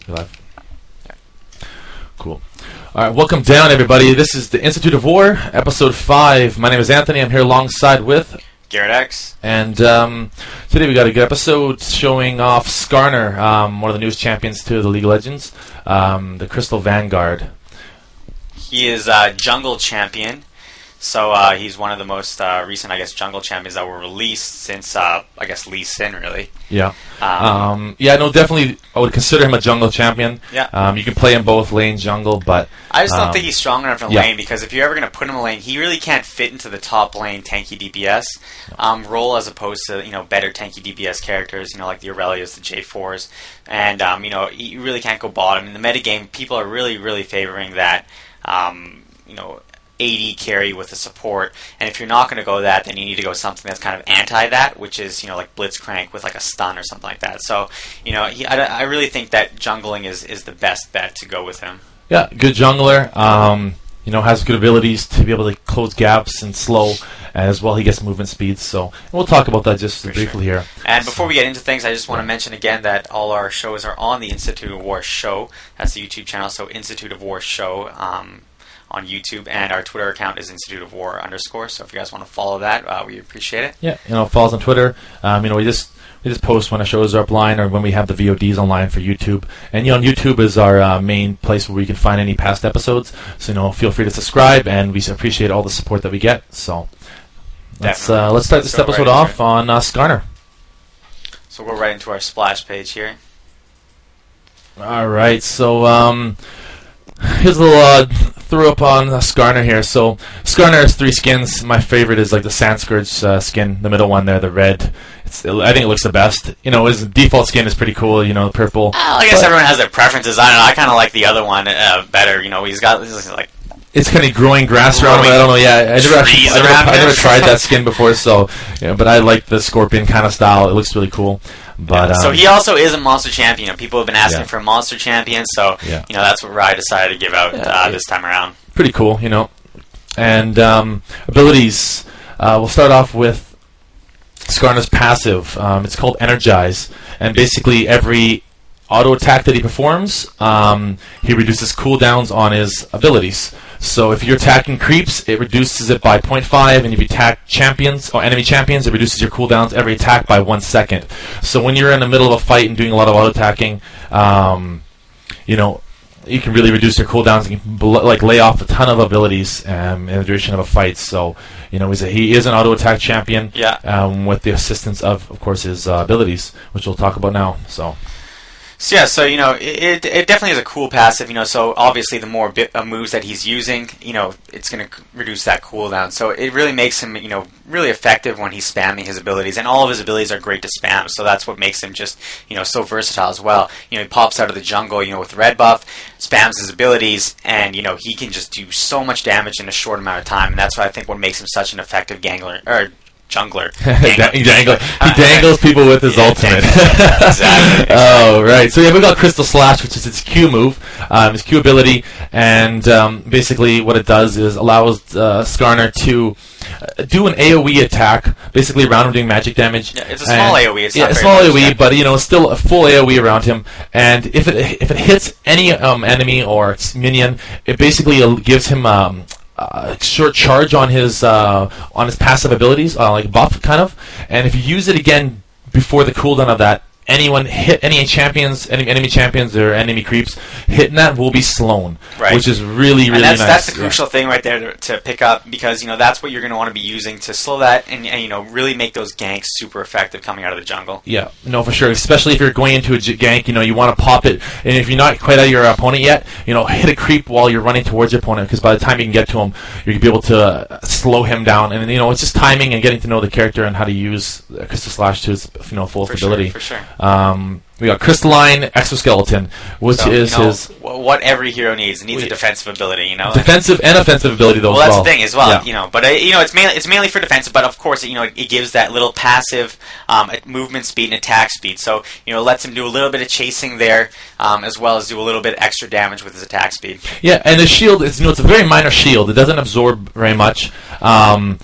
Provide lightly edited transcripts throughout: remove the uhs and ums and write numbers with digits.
You're live. Yeah. Cool. All right, welcome down, everybody. This is the Institute of War, episode 5. My name is Anthony. I'm here alongside with Garrett X. And today we got a good episode showing off Skarner, one of the newest champions to the League of Legends, the Crystal Vanguard. He is jungle champion. So he's one of the most recent, jungle champions that were released since, Lee Sin, really. Yeah. No, definitely I would consider him a jungle champion. Yeah. You can play him both lane, jungle, but... I just don't think he's strong enough in lane, because if you're ever going to put him in lane, he really can't fit into the top lane tanky DPS role, as opposed to, better tanky DPS characters, like the Aurelias, the J4s. And, you really can't go bottom. In the metagame, people are really, really favoring that, AD carry with the support, and if you're not going to go that, then you need to go something that's kind of anti that, which is like Blitzcrank with like a stun or something like that. So I really think that jungling is the best bet to go with him. Yeah, good jungler. Has good abilities to be able to close gaps and slow, as well. He gets movement speed. So we'll talk about that just briefly here. And before we get into things, I just want to mention again that all our shows are on the Institute of War Show. That's the YouTube channel. So Institute of War Show. On YouTube, and our Twitter account is Institute of War _. So if you guys want to follow that, we appreciate it. Yeah, follow us on Twitter. We just post when a shows are upline or when we have the VODs online for YouTube. And YouTube is our main place where we can find any past episodes. So feel free to subscribe, and we appreciate all the support that we get. So let's start this episode off on Skarner. So we'll go right into our splash page here. All right, so here's a little throw up on Skarner here. So Skarner has 3 skins. My favorite is like the Sandscourge skin, the middle one there, the red. I think it looks the best. His default skin is pretty cool. The purple. I guess everyone has their preferences. I don't know. I kind of like the other one better. He's got like. It's kind of growing grass around him. I don't know. Yeah, I never tried that skin before. So, but I like the Scorpion kind of style. It looks really cool. But so he also is a monster champion. People have been asking for a monster champion, so that's what I decided to give out this time around. Pretty cool, And abilities. We'll start off with Skarner's passive. It's called Energize, and basically every auto attack that he performs, he reduces cooldowns on his abilities. So if you're attacking creeps, it reduces it by 0.5, and if you attack champions or enemy champions, it reduces your cooldowns every attack by 1 second. So when you're in the middle of a fight and doing a lot of auto attacking, you can really reduce your cooldowns and you can lay off a ton of abilities in the duration of a fight. So he is an auto attack champion, with the assistance of course, his abilities, which we'll talk about now. So it definitely is a cool passive. So obviously the more moves that he's using, it's going to reduce that cooldown. So it really makes him, really effective when he's spamming his abilities, and all of his abilities are great to spam. So that's what makes him just, so versatile as well. He pops out of the jungle, with red buff, spams his abilities, and he can just do so much damage in a short amount of time. And that's what I think what makes him such an effective jungler. He dangles people with his ultimate. Exactly. Oh, right. So we got Crystal Slash, which is his Q move, his Q ability, and basically what it does is allows Skarner to do an AoE attack, basically around him doing magic damage. Yeah, it's a small AoE. It's not a very small much, AoE, but still a full AoE around him. And if it hits any enemy or minion, it basically gives him short charge on his passive abilities, like buff kind of, and if you use it again before the cooldown of that, enemy champions or enemy creeps hitting that will be slown, which is really nice. That's the crucial thing right there to pick up, because that's what you're going to want to be using to slow that and really make those ganks super effective coming out of the jungle. Yeah, no, for sure. Especially if you're going into a gank, you want to pop it, and if you're not quite at your opponent yet, hit a creep while you're running towards your opponent, because by the time you can get to him, you're going to be able to slow him down, and it's just timing and getting to know the character and how to use Crystal Slash to its full ability. For sure. We got Crystalline Exoskeleton, which is his... What every hero needs. It needs a defensive ability, Defensive and offensive ability, though, well, as well. That's the thing as well, yeah. But, it's mainly for defensive, but of course, it gives that little passive movement speed and attack speed. So, it lets him do a little bit of chasing there, as well as do a little bit extra damage with his attack speed. Yeah, and the shield is, it's a very minor shield. It doesn't absorb very much. And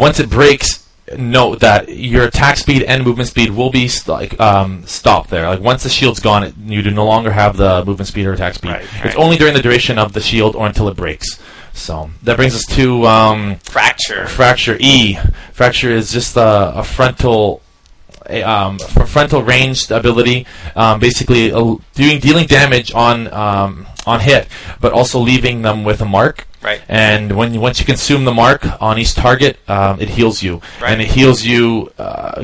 once it breaks, note that your attack speed and movement speed will be stopped there. Like once the shield's gone, you do no longer have the movement speed or attack speed. Right. It's only during the duration of the shield or until it breaks. So that brings us to Fracture. Fracture E. Fracture is just a frontal ranged ability, basically dealing damage on hit, but also leaving them with a mark. Right. And once you consume the mark on each target, it heals you. Right. And it heals you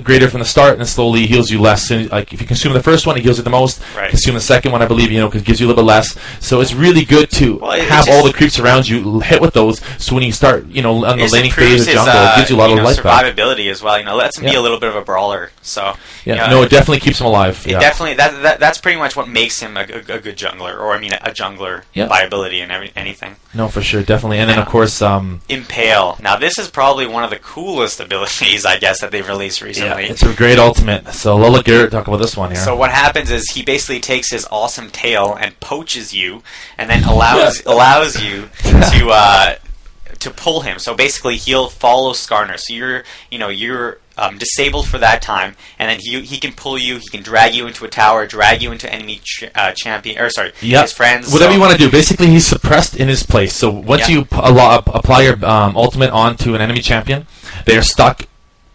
greater from the start, and slowly heals you less. So, like if you consume the first one, it heals you the most. Right. Consume the second one, I believe, it gives you a little bit less. So it's really good to have all the creeps around you hit with those. So when you start, on the laning phase of jungle, it gives you a lot of life back. Survivability as well. Lets him be a little bit of a brawler. So it definitely keeps him alive. It definitely that's pretty much what makes him a good jungler, or a jungler by ability and anything. No, for sure, definitely. And then of course, Impale. Now this is probably one of the coolest abilities, I guess, that they've released recently. Yeah, it's a great ultimate. So Lola Garrett, talk about this one here. So what happens is he basically takes his awesome tail and poaches you, and then allows you to pull him. So basically, he'll follow Skarner. So you're disabled for that time, and then he can pull you. He can drag you into a tower, drag you into enemy his friends. Whatever you want to do. Basically, he's suppressed in his place. So once you apply your ultimate onto an enemy champion, they are stuck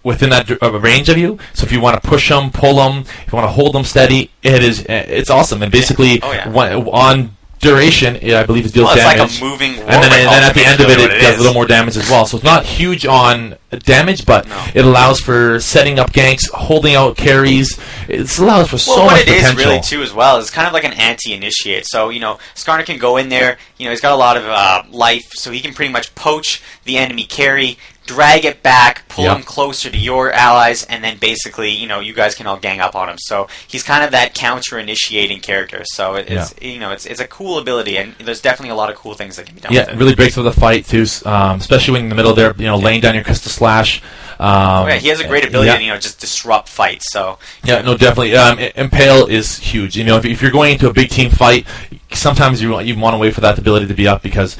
within that range of you. So if you want to push them, pull them, if you want to hold them steady, it's awesome. And basically, on duration, I believe it deals damage. It's like a moving and then at the end of it does a little more damage as well. So it's not huge on damage, but it allows for setting up ganks, holding out carries. It allows for so much potential. What it is really too as well is kind of like an anti-initiate. So Skarner can go in there. He's got a lot of life, so he can pretty much poach the enemy carry, drag it back, pull him closer to your allies, and then basically, you guys can all gang up on him. So he's kind of that counter-initiating character. So it's a cool ability, and there's definitely a lot of cool things that can be done with it. Yeah, it really breaks up the fight too, especially when in the middle there, laying down your Crystal Slash. He has a great ability to just disrupt fights. So no, definitely. Impale is huge. If you're going into a big team fight, sometimes you want to wait for that ability to be up because.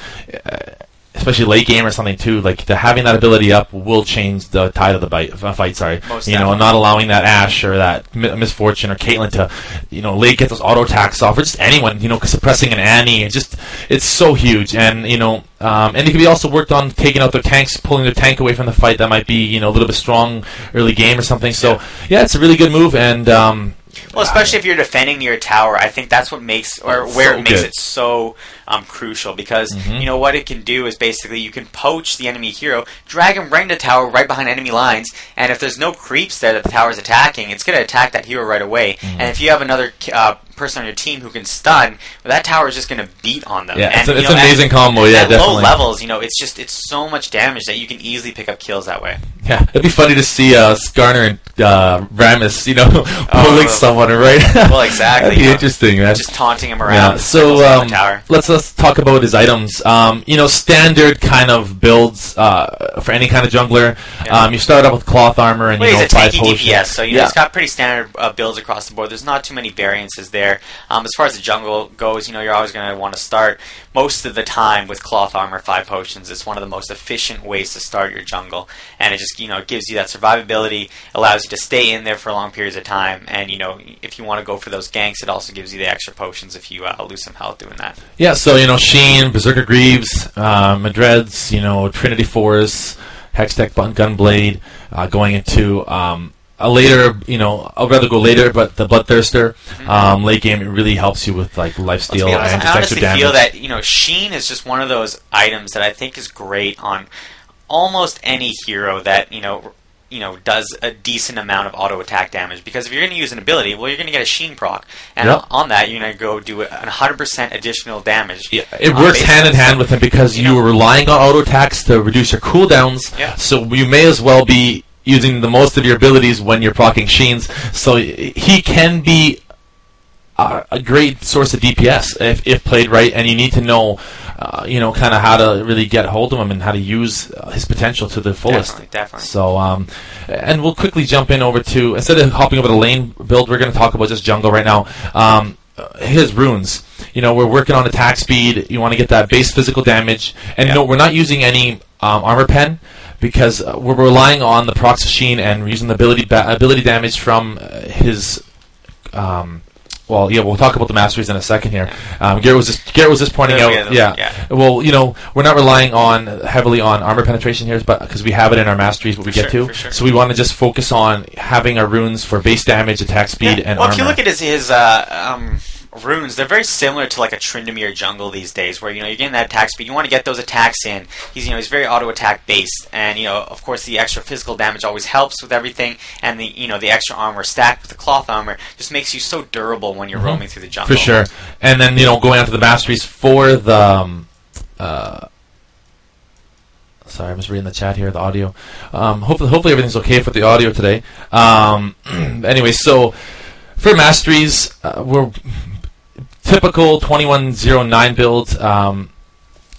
Especially late game or something too, like having that ability up will change the tide of the fight. Sorry, not allowing that Ashe or that Misfortune or Caitlyn to, late get those auto attacks off, or just anyone, suppressing an Annie. It's so huge, and and it can be also worked on taking out their tanks, pulling their tank away from the fight. That might be a little bit strong early game or something. So it's a really good move, and well, especially if you're defending your tower, I think that's what makes it so crucial, because what it can do is basically you can poach the enemy hero, drag him right into tower, right behind enemy lines, and if there's no creeps there that the tower's attacking, it's going to attack that hero right away. And if you have another person on your team who can stun, that tower is just going to beat on them. Yeah, it's an amazing combo. Yeah, at definitely. Low levels, it's so much damage that you can easily pick up kills that way. Yeah, it'd be funny to see Skarner and Rammus, pulling someone, right? Well, exactly. That'd be interesting, man. Just taunting him around. Yeah. So let's talk about his items. Standard kind of builds for any kind of jungler. Yeah. You start out with cloth armor and he's a 5 tanky potions. DPS, so it's got pretty standard builds across the board. There's not too many variances there. As far as the jungle goes, you're always going to want to start most of the time with cloth armor, 5 potions. It's one of the most efficient ways to start your jungle, and it just it gives you that survivability, allows you to stay in there for long periods of time, and if you want to go for those ganks, it also gives you the extra potions if you lose some health doing that. Yeah, so Sheen, Berserker Greaves, Madreds, Trinity Force, Hextech Gunblade, going into a later, I'd rather go later, but the Bloodthirster, late game, it really helps you with lifesteal and just extra damage. I honestly feel that Sheen is just one of those items that I think is great on almost any hero that does a decent amount of auto attack damage, because if you're going to use an ability, well, you're going to get a Sheen proc, and on that you're going to go do 100% additional damage. Yeah, it works hand in hand with him because you are relying on auto attacks to reduce your cooldowns. Yeah. So you may as well be using the most of your abilities when you're proccing Sheens. So he can be a great source of DPS if played right, and you need to know, kind of how to really get hold of him and how to use his potential to the fullest. Definitely. So, and we'll quickly jump in over to, instead of hopping over the lane build, we're going to talk about just jungle right now. His runes. We're working on attack speed. You want to get that base physical damage, and no, we're not using any armor pen. because we're relying on the Proxy and we're using the ability damage from his. Well, yeah, we'll talk about the masteries in a second here. Garrett was just pointing out. Yeah. Well, we're not relying heavily on armor penetration here, but because we have it in our masteries, what we get to. Sure. So we want to just focus on having our runes for base damage, attack speed, and armor. Well, if you look at his runes, they're very similar to like a Tryndamere jungle these days, where you're getting that attack speed. You want to get those attacks in. He's very auto attack based, and of course the extra physical damage always helps with everything, and the extra armor stacked with the cloth armor just makes you so durable when you're roaming through the jungle. For sure. And then going on to the masteries for the. Sorry, I'm just reading the chat here, the audio. Hopefully everything's okay for the audio today. Anyway, so for masteries, we're typical 2109 build,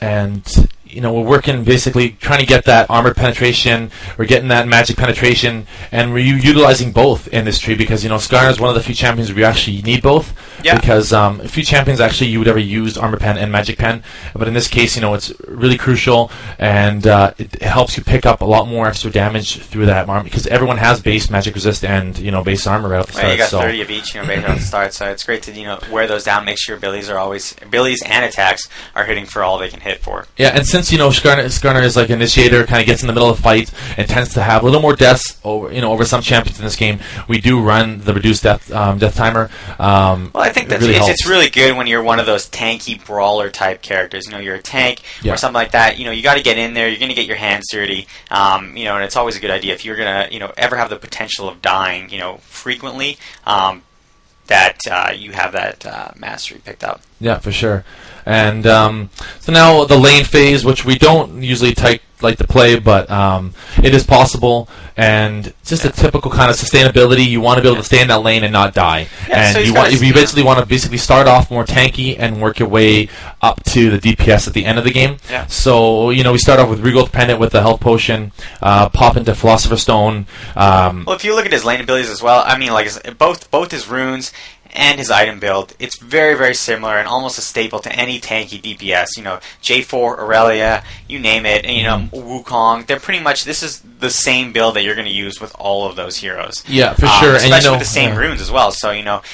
and we're working basically trying to get that armor penetration, we're getting that magic penetration, and we're utilizing both in this tree because Skarner is one of the few champions where we actually need both. Yeah. Because a few champions actually you would ever use armor pen and magic pen, but in this case it's really crucial, and it helps you pick up a lot more extra damage through that armor because everyone has base magic resist and base armor right off the start. You got 30 of each right off the start, so it's great to wear those down, make sure your abilities and attacks are hitting for all they can hit for. Yeah, and since Skarner is like initiator, kind of gets in the middle of the fight and tends to have a little more deaths over some champions in this game. We do run the reduced death timer. Well, I think it's really good when you're one of those tanky brawler type characters. You're a tank or something like that. You got to get in there. You're going to get your hands dirty. And it's always a good idea if you're going to ever have the potential of dying frequently. That you have that mastery picked up. Yeah, for sure. And so now the lane phase, which we don't usually like to play, but it is possible, and just a typical kind of sustainability. You want to be able to stay in that lane and not die, and so you basically want to start off more tanky and work your way up to the DPS at the end of the game. Yeah. So we start off with Regal Pendant with the health potion, pop into Philosopher's Stone. Well, if you look at his lane abilities as well, I mean, like both his runes and his item build, it's very, very similar and almost a staple to any tanky DPS. J4, Aurelia, you name it, and Wukong. They're pretty much, this is the same build that you're going to use with all of those heroes. Yeah, for sure. Especially with the same runes as well. So,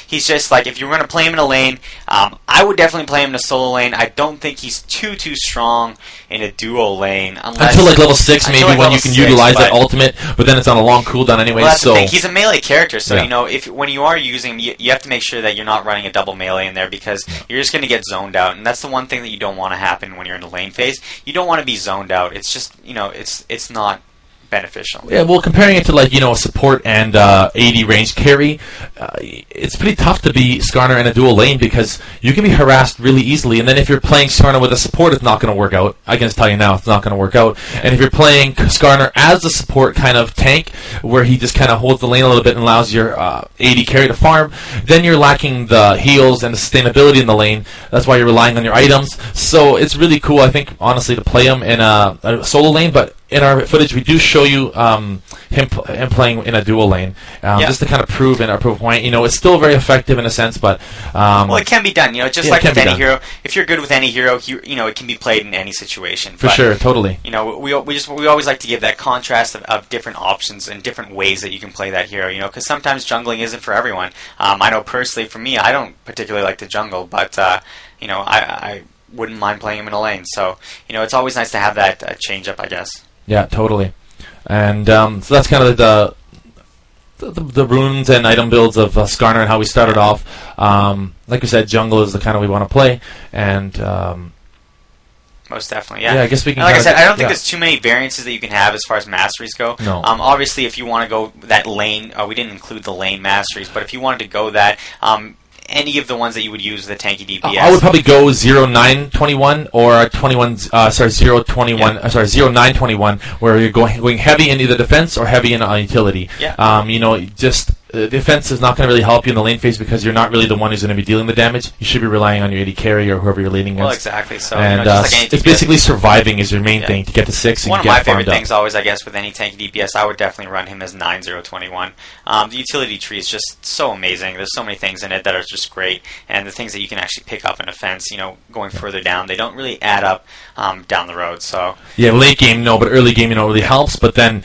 he's just like, if you're going to play him in a lane, I would definitely play him in a solo lane. I don't think he's too strong in a duo lane. Until like level 6, maybe, when you can utilize that ultimate, but then it's on a long cooldown anyway. Well, that's the thing. He's a melee character, so, when you are using him, you have to make sure that you're not running a double melee in there because you're just going to get zoned out, and that's the one thing that you don't want to happen when you're in the lane phase. You don't want to be zoned out. It's just, it's not beneficial. Yeah, well, comparing it to a support and 80 range carry, it's pretty tough to be Skarner in a dual lane because you can be harassed really easily, and then if you're playing Skarner with a support, it's not going to work out. I can just tell you now, it's not going to work out. And if you're playing Skarner as a support kind of tank, where he just kind of holds the lane a little bit and allows your 80 carry to farm, then you're lacking the heals and the sustainability in the lane. That's why you're relying on your items. So it's really cool, I think, honestly, to play him in a solo lane, but in our footage, we do show you him playing in a dual lane, just to kind of prove a point. It's still very effective in a sense, but well, it can be done. Just like with any hero. If you're good with any hero, it can be played in any situation. For sure, totally. We always like to give that contrast of different options and different ways that you can play that hero. Because sometimes jungling isn't for everyone. I know personally, for me, I don't particularly like to jungle, but I wouldn't mind playing him in a lane. So it's always nice to have that change up, I guess. Yeah, totally. And so that's kind of the runes and item builds of Skarner and how we started off. Like we said, jungle is the kind of we want to play, and most definitely, yeah. Yeah, I guess we can. Like I said, I don't think there's too many variances that you can have as far as masteries go. No. Obviously, if you want to go that lane, we didn't include the lane masteries, but if you wanted to go that, any of the ones that you would use the tanky DPS. I would probably go 0921 or 0921, where you're going heavy in either defense or heavy in utility. Yeah. Just the offense is not going to really help you in the lane phase because you're not really the one who's going to be dealing the damage. You should be relying on your AD carry or whoever you're laning against. Well, exactly. So, And just like any it's DPS, basically surviving is your main thing to get to 6 and one of get my farmed favorite up. things always, I guess, with any tank DPS, I would definitely run him as 9021. The utility tree is just so amazing. There's so many things in it that are just great, and the things that you can actually pick up in a fence, going further down, they don't really add up down the road. So Yeah, late game, no, but early game, it really helps. But then